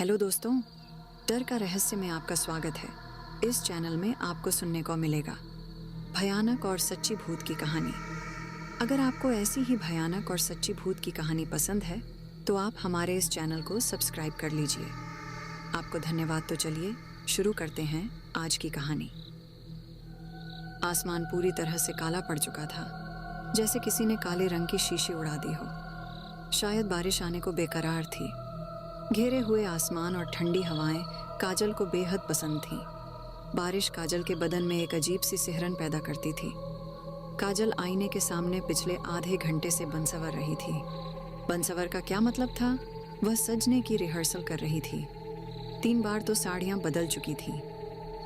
Hello दोस्तों, डर का रहस्य में आपका स्वागत है। इस चैनल में आपको सुनने को मिलेगा भयानक और सच्ची भूत की कहानी। अगर आपको ऐसी ही भयानक और सच्ची भूत की कहानी पसंद है तो आप हमारे इस चैनल को सब्सक्राइब कर लीजिए। आपको धन्यवाद। तो चलिए शुरू करते हैं आज की कहानी। आसमान पूरी तरह से काला पड़ चुका था, जैसे किसी ने काले रंग की शीशी उड़ा दी हो। शायद बारिश आने को बेकरार थी। घेरे हुए आसमान और ठंडी हवाएं काजल को बेहद पसंद थीं। बारिश काजल के बदन में एक अजीब सी सिहरन पैदा करती थी। काजल आईने के सामने पिछले आधे घंटे से बनसवर रही थी। बनसवर का क्या मतलब था? वह सजने की रिहर्सल कर रही थी। 3 बार तो साड़ियां बदल चुकी थी।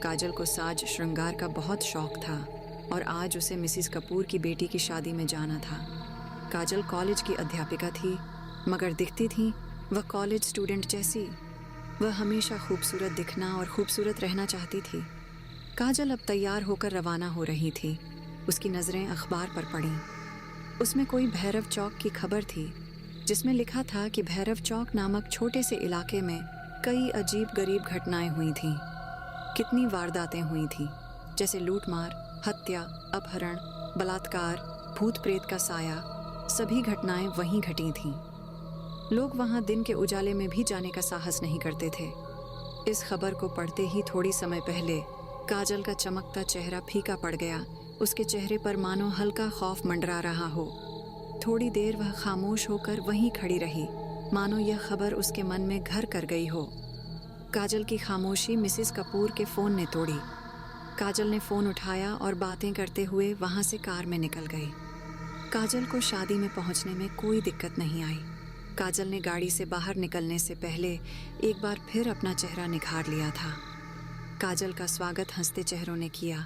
काजल को साज श्रृंगार का बहुत शौक था और आज उसे मिसिस कपूर की बेटी की शादी में जाना था। काजल कॉलेज की अध्यापिका थी, मगर दिखती थी वह कॉलेज स्टूडेंट जैसी। वह हमेशा खूबसूरत दिखना और खूबसूरत रहना चाहती थी। काजल अब तैयार होकर रवाना हो रही थी। उसकी नज़रें अखबार पर पड़ीं। उसमें कोई भैरव चौक की खबर थी, जिसमें लिखा था कि भैरव चौक नामक छोटे से इलाके में कई अजीब गरीब घटनाएं हुई थीं। कितनी वारदातें हुई थीं, जैसे लूटमार, हत्या, अपहरण, बलात्कार, भूत प्रेत का साया। सभी घटनाएं वहीं घटी थीं। लोग वहां दिन के उजाले में भी जाने का साहस नहीं करते थे। इस खबर को पढ़ते ही थोड़ी समय पहले काजल का चमकता चेहरा फीका पड़ गया। उसके चेहरे पर मानो हल्का खौफ मंडरा रहा हो। थोड़ी देर वह खामोश होकर वहीं खड़ी रही, मानो यह खबर उसके मन में घर कर गई हो। काजल की खामोशी मिसिस कपूर के फोन ने तोड़ी। काजल ने फोन उठाया और बातें करते हुए वहां से कार में निकल गई। काजल को शादी में पहुंचने में कोई दिक्कत नहीं आई। काजल ने गाड़ी से बाहर निकलने से पहले एक बार फिर अपना चेहरा निखार लिया था। काजल का स्वागत हंसते चेहरों ने किया,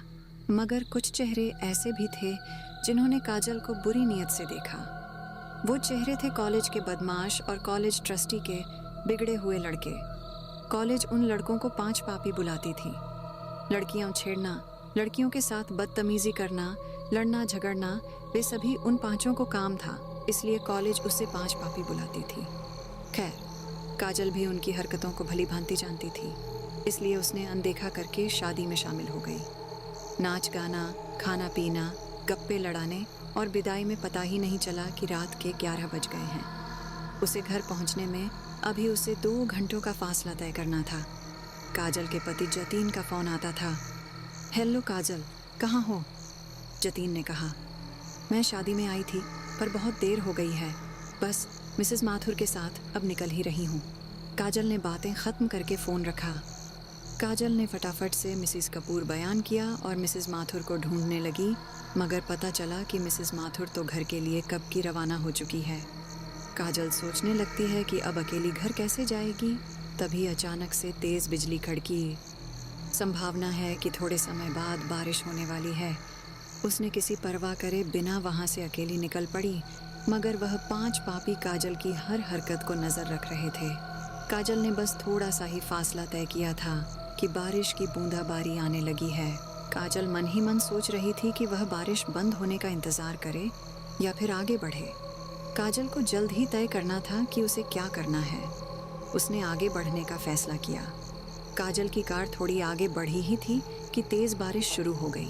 मगर कुछ चेहरे ऐसे भी थे जिन्होंने काजल को बुरी नीयत से देखा। वो चेहरे थे कॉलेज के बदमाश और कॉलेज ट्रस्टी के बिगड़े हुए लड़के। कॉलेज उन लड़कों को 5 पापी बुलाती थी। लड़कियां छेड़ना, लड़कियों के साथ बदतमीजी करना, लड़ना झगड़ना, वे सभी उन 5 को काम था। इसलिए कॉलेज उसे 5 पापी बुलाती थी। खैर, काजल भी उनकी हरकतों को भली भांति जानती थी, इसलिए उसने अनदेखा करके शादी में शामिल हो गई। नाच गाना, खाना पीना, गप्पे लड़ाने और विदाई में पता ही नहीं चला कि रात के 11 बज गए हैं। उसे घर पहुंचने में अभी उसे 2 घंटों का फासला तय करना था। काजल के पति जतीन का फोन आता था। हेलो काजल, कहाँ हो? जतीन ने कहा, मैं शादी में आई थी पर बहुत देर हो गई है। बस मिसेस माथुर के साथ अब निकल ही रही हूँ। काजल ने बातें ख़त्म करके फ़ोन रखा। काजल ने फटाफट से मिसेस कपूर बयान किया और मिसेस माथुर को ढूंढने लगी, मगर पता चला कि मिसेस माथुर तो घर के लिए कब की रवाना हो चुकी है। काजल सोचने लगती है कि अब अकेली घर कैसे जाएगी। तभी अचानक से तेज़ बिजली कड़की। संभावना है कि थोड़े समय बाद बारिश होने वाली है। उसने किसी परवाह करे बिना वहां से अकेली निकल पड़ी, मगर वह 5 पापी काजल की हर हरकत को नजर रख रहे थे। काजल ने बस थोड़ा सा ही फासला तय किया था कि बारिश की बूंदाबारी आने लगी है। काजल मन ही मन सोच रही थी कि वह बारिश बंद होने का इंतजार करे या फिर आगे बढ़े। काजल को जल्द ही तय करना था कि उसे क्या करना है। उसने आगे बढ़ने का फैसला किया। काजल की कार थोड़ी आगे बढ़ी ही थी कि तेज बारिश शुरू हो गई।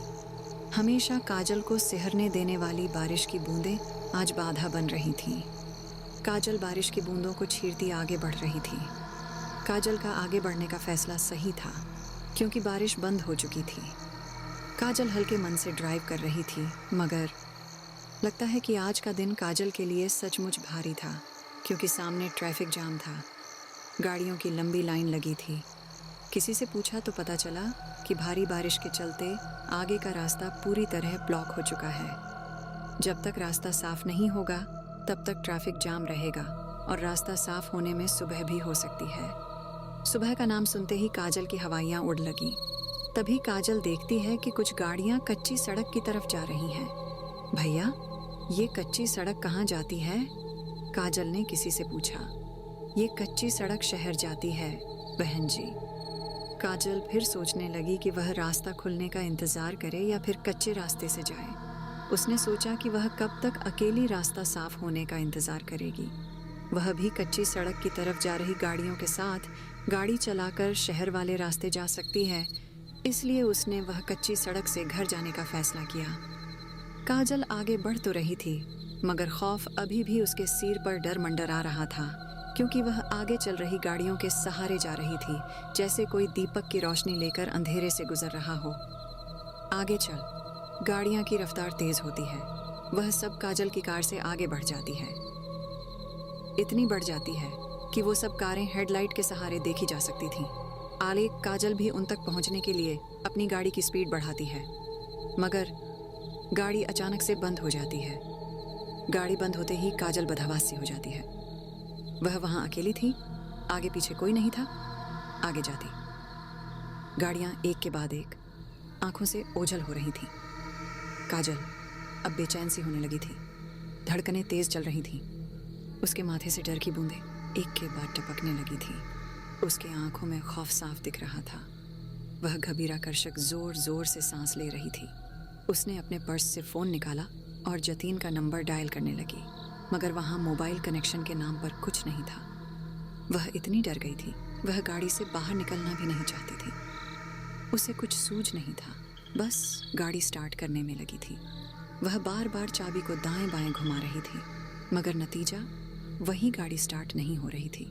हमेशा काजल को सिहरने देने वाली बारिश की बूंदें आज बाधा बन रही थीं। काजल बारिश की बूंदों को छीरती आगे बढ़ रही थी। काजल का आगे बढ़ने का फैसला सही था, क्योंकि बारिश बंद हो चुकी थी। काजल हल्के मन से ड्राइव कर रही थी, मगर लगता है कि आज का दिन काजल के लिए सचमुच भारी था, क्योंकि सामने ट्रैफिक जाम था। गाड़ियों की लंबी लाइन लगी थी। किसी से पूछा तो पता चला कि भारी बारिश के चलते आगे का रास्ता पूरी तरह ब्लॉक हो चुका है। जब तक रास्ता साफ नहीं होगा तब तक ट्रैफिक जाम रहेगा और रास्ता साफ होने में सुबह भी हो सकती है। सुबह का नाम सुनते ही काजल की हवाइयाँ उड़ लगी। तभी काजल देखती है कि कुछ गाड़ियाँ कच्ची सड़क की तरफ जा रही हैं। भैया, ये कच्ची सड़क कहाँ जाती है? काजल ने किसी से पूछा। ये कच्ची सड़क शहर जाती है बहन जी। काजल फिर सोचने लगी कि वह रास्ता खुलने का इंतजार करे या फिर कच्चे रास्ते से जाए। उसने सोचा कि वह कब तक अकेली रास्ता साफ होने का इंतजार करेगी। वह भी कच्ची सड़क की तरफ जा रही गाड़ियों के साथ गाड़ी चलाकर शहर वाले रास्ते जा सकती है, इसलिए उसने वह कच्ची सड़क से घर जाने का फैसला किया। काजल आगे बढ़ तो रही थी, मगर खौफ अभी भी उसके सिर पर डर मंडरा रहा था, क्योंकि वह आगे चल रही गाड़ियों के सहारे जा रही थी, जैसे कोई दीपक की रोशनी लेकर अंधेरे से गुजर रहा हो। आगे चल। गाड़ियां की रफ्तार तेज होती है। वह सब काजल की कार से आगे बढ़ जाती है। इतनी बढ़ जाती है कि वो सब कारें हेडलाइट के सहारे देखी जा सकती थीं। आलेख काजल भी उन तक पहुंचने के लिए अपनी गाड़ी की स्पीड बढ़ाती है, मगर गाड़ी अचानक से बंद हो जाती है। गाड़ी बंद होते ही काजल बदहवास सी हो जाती है। वह वहां अकेली थी, आगे पीछे कोई नहीं था। आगे जाती गाड़ियां एक के बाद एक आंखों से ओझल हो रही थीं। काजल अब बेचैन सी होने लगी थी। धड़कनें तेज चल रही थीं। उसके माथे से डर की बूंदें एक के बाद टपकने लगी थी। उसके आंखों में खौफ साफ दिख रहा था। वह घबीरा कर्षक जोर जोर से सांस ले रही थी। उसने अपने पर्स से फ़ोन निकाला और जतीन का नंबर डायल करने लगी, मगर वहाँ मोबाइल कनेक्शन के नाम पर कुछ नहीं था। वह इतनी डर गई थी, वह गाड़ी से बाहर निकलना भी नहीं चाहती थी। उसे कुछ सूझ नहीं था, बस गाड़ी स्टार्ट करने में लगी थी। वह बार बार चाबी को दाएं बाएं घुमा रही थी, मगर नतीजा वही गाड़ी स्टार्ट नहीं हो रही थी।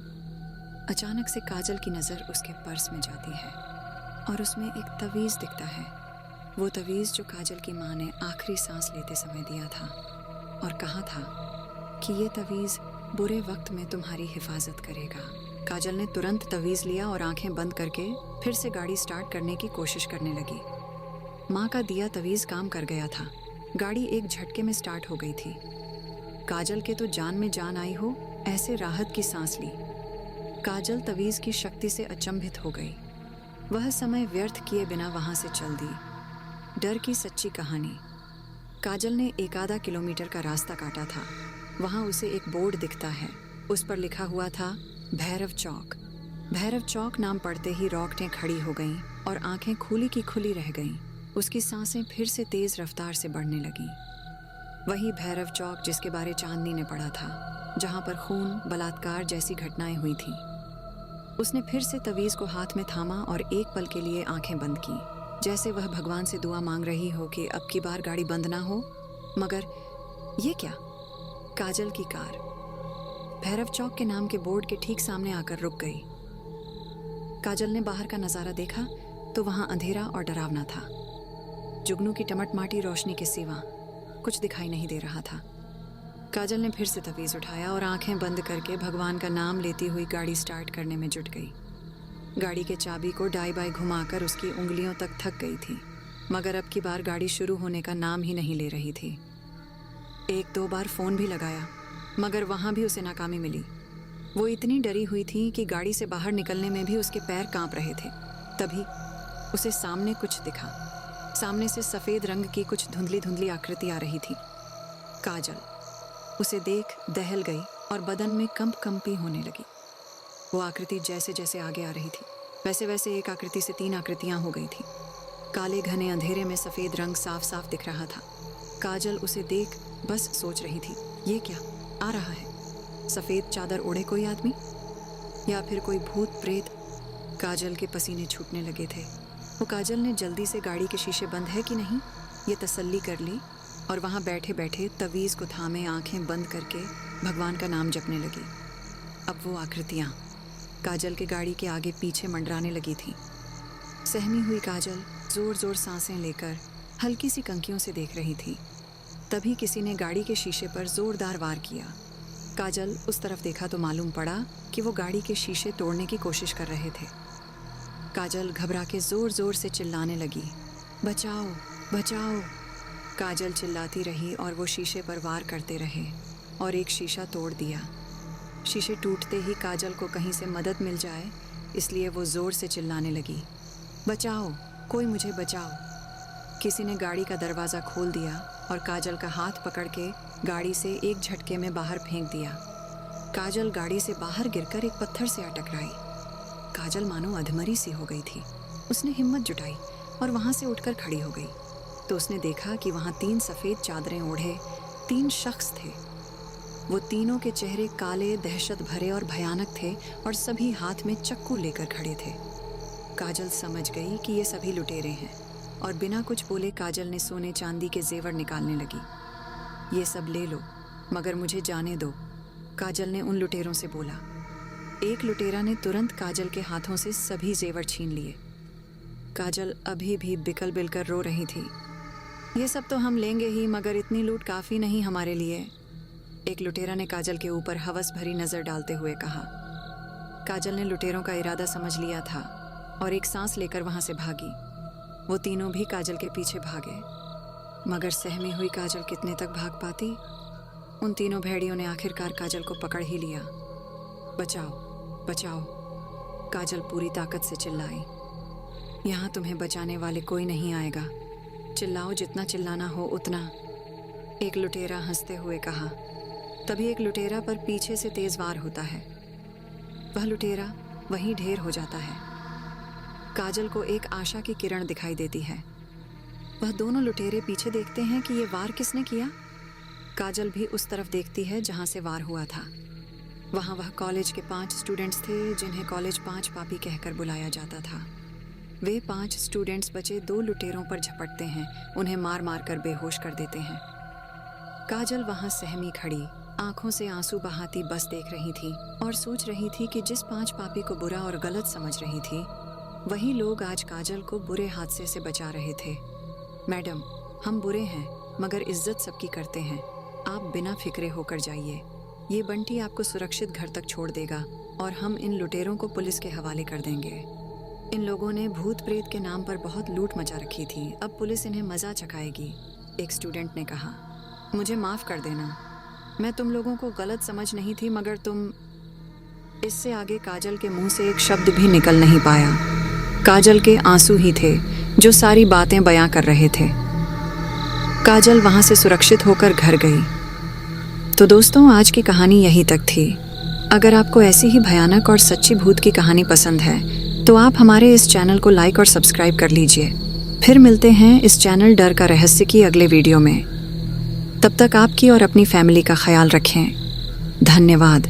अचानक से काजल की नज़र उसके पर्स में जाती है और उसमें एक तवीज़ दिखता है। वो तवीज़ जो काजल की माँ ने आखिरी सांस लेते समय दिया था और कहा था कि ये तवीज़ बुरे वक्त में तुम्हारी हिफाजत करेगा। काजल ने तुरंत तवीज़ लिया और आंखें बंद करके फिर से गाड़ी स्टार्ट करने की कोशिश करने लगी। माँ का दिया तवीज़ काम कर गया था। गाड़ी एक झटके में स्टार्ट हो गई थी। काजल के तो जान में जान आई हो, ऐसे राहत की सांस ली। काजल तवीज़ की शक्ति से अचंभित हो गई। वह समय व्यर्थ किए बिना वहां से चल दी। डर की सच्ची कहानी। काजल ने 1 आधा किलोमीटर का रास्ता काटा था। वहां उसे एक बोर्ड दिखता है। उस पर लिखा हुआ था भैरव चौक। भैरव चौक नाम पड़ते ही रोकटें खड़ी हो गईं और आंखें खुली की खुली रह गईं। उसकी सांसें फिर से तेज रफ्तार से बढ़ने लगीं। वही भैरव चौक जिसके बारे चांदनी ने पढ़ा था, जहां पर खून, बलात्कार जैसी घटनाएं हुई थीं। उसने फिर से तवीज़ को हाथ में थामा और एक पल के लिए आंखें बंद की, जैसे वह भगवान से दुआ मांग रही हो कि अब की बार गाड़ी बंद ना हो। मगर ये क्या? काजल की कार भैरव चौक के नाम के बोर्ड के ठीक सामने आकर रुक गई। काजल ने बाहर का नज़ारा देखा तो वहां अंधेरा और डरावना था। जुगनू की टमटमाटी रोशनी के सिवा कुछ दिखाई नहीं दे रहा था। काजल ने फिर से तवीज़ उठाया और आंखें बंद करके भगवान का नाम लेती हुई गाड़ी स्टार्ट करने में जुट गई। गाड़ी के चाबी को दाएं बाएं घुमाकर उसकी उंगलियों तक थक गई थी, मगर अब की बार गाड़ी शुरू होने का नाम ही नहीं ले रही थी। 1-2 बार फ़ोन भी लगाया, मगर वहाँ भी उसे नाकामी मिली। वो इतनी डरी हुई थी कि गाड़ी से बाहर निकलने में भी उसके पैर कांप रहे थे। तभी उसे सामने कुछ दिखा। सामने से सफ़ेद रंग की कुछ धुंधली धुंधली आकृति आ रही थी। काजल उसे देख दहल गई और बदन में कंपी होने लगी। वो आकृति जैसे जैसे आगे आ रही थी, वैसे वैसे एक आकृति से 3 आकृतियां हो गई थी। काले घने अंधेरे में सफ़ेद रंग साफ साफ दिख रहा था। काजल उसे देख बस सोच रही थी, ये क्या आ रहा है? सफ़ेद चादर ओढ़े कोई आदमी या फिर कोई भूत प्रेत? काजल के पसीने छूटने लगे थे। वो काजल ने जल्दी से गाड़ी के शीशे बंद है कि नहीं ये तसल्ली कर ली और वहाँ बैठे बैठे तवीज़ को थामे आंखें बंद करके भगवान का नाम जपने लगी। अब वो आकृतियाँ काजल के गाड़ी के आगे पीछे मंडराने लगी थीं। सहमी हुई काजल ज़ोर ज़ोर सांसें लेकर हल्की सी कंकियों से देख रही थी। तभी किसी ने गाड़ी के शीशे पर ज़ोरदार वार किया। काजल उस तरफ देखा तो मालूम पड़ा कि वो गाड़ी के शीशे तोड़ने की कोशिश कर रहे थे। काजल घबरा के ज़ोर ज़ोर से चिल्लाने लगी, बचाओ बचाओ। काजल चिल्लाती रही और वो शीशे पर वार करते रहे और एक शीशा तोड़ दिया। शीशे टूटते ही काजल को कहीं से मदद मिल जाए, इसलिए वो ज़ोर से चिल्लाने लगी, बचाओ, कोई मुझे बचाओ। किसी ने गाड़ी का दरवाज़ा खोल दिया और काजल का हाथ पकड़ के गाड़ी से एक झटके में बाहर फेंक दिया। काजल गाड़ी से बाहर गिरकर एक पत्थर से आ टकराई। काजल मानो अधमरी सी हो गई थी। उसने हिम्मत जुटाई और वहाँ से उठकर खड़ी हो गई तो उसने देखा कि वहाँ 3 सफ़ेद चादरें ओढ़े 3 शख्स थे। वो तीनों के चेहरे काले, दहशत भरे और भयानक थे और सभी हाथ में चक्कू लेकर खड़े थे। काजल समझ गई कि ये सभी लुटेरे हैं और बिना कुछ बोले काजल ने सोने चांदी के जेवर निकालने लगी। ये सब ले लो, मगर मुझे जाने दो, काजल ने उन लुटेरों से बोला। एक लुटेरा ने तुरंत काजल के हाथों से सभी जेवर छीन लिए। काजल अभी भी बिकल बिलकर रो रही थी। ये सब तो हम लेंगे ही, मगर इतनी लूट काफ़ी नहीं हमारे लिए, एक लुटेरा ने काजल के ऊपर हवस भरी नज़र डालते हुए कहा। काजल ने लुटेरों का इरादा समझ लिया था और एक सांस लेकर वहाँ से भागी। वो तीनों भी काजल के पीछे भागे, मगर सहमी हुई काजल कितने तक भाग पाती। उन तीनों भेड़ियों ने आखिरकार काजल को पकड़ ही लिया। बचाओ बचाओ, काजल पूरी ताकत से चिल्लाई। यहाँ तुम्हें बचाने वाले कोई नहीं आएगा, चिल्लाओ जितना चिल्लाना हो उतना, एक लुटेरा हंसते हुए कहा। तभी एक लुटेरा पर पीछे से तेज वार होता है। वह लुटेरा वहीं ढेर हो जाता है। काजल को एक आशा की किरण दिखाई देती है। वह दोनों लुटेरे पीछे देखते हैं कि ये वार किसने किया। काजल भी उस तरफ देखती है जहाँ से वार हुआ था। वहाँ वह कॉलेज के 5 स्टूडेंट्स थे जिन्हें कॉलेज 5 पापी कहकर बुलाया जाता था। वे 5 स्टूडेंट्स बचे 2 लुटेरों पर झपटते हैं, उन्हें मार मार कर बेहोश कर देते हैं। काजल वहाँ सहमी खड़ी, आंखों से आंसू बहाती बस देख रही थी और सोच रही थी कि जिस 5 पापी को बुरा और गलत समझ रही थी, वही लोग आज काजल को बुरे हादसे से बचा रहे थे। मैडम, हम बुरे हैं मगर इज्जत सबकी करते हैं, आप बिना फिक्रे होकर जाइए। ये बंटी आपको सुरक्षित घर तक छोड़ देगा और हम इन लुटेरों को पुलिस के हवाले कर देंगे। इन लोगों ने भूत प्रेत के नाम पर बहुत लूट मचा रखी थी, अब पुलिस इन्हें मज़ा चखाएगी, एक स्टूडेंट ने कहा। मुझे माफ़ कर देना, मैं तुम लोगों को गलत समझ नहीं थी, मगर तुम। इससे आगे काजल के मुंह से एक शब्द भी निकल नहीं पाया। काजल के आंसू ही थे जो सारी बातें बयां कर रहे थे। काजल वहाँ से सुरक्षित होकर घर गई। तो दोस्तों, आज की कहानी यहीं तक थी। अगर आपको ऐसी ही भयानक और सच्ची भूत की कहानी पसंद है तो आप हमारे इस चैनल को लाइक और सब्सक्राइब कर लीजिए। फिर मिलते हैं इस चैनल डर का रहस्य की अगले वीडियो में। तब तक आपकी और अपनी फैमिली का ख्याल रखें। धन्यवाद।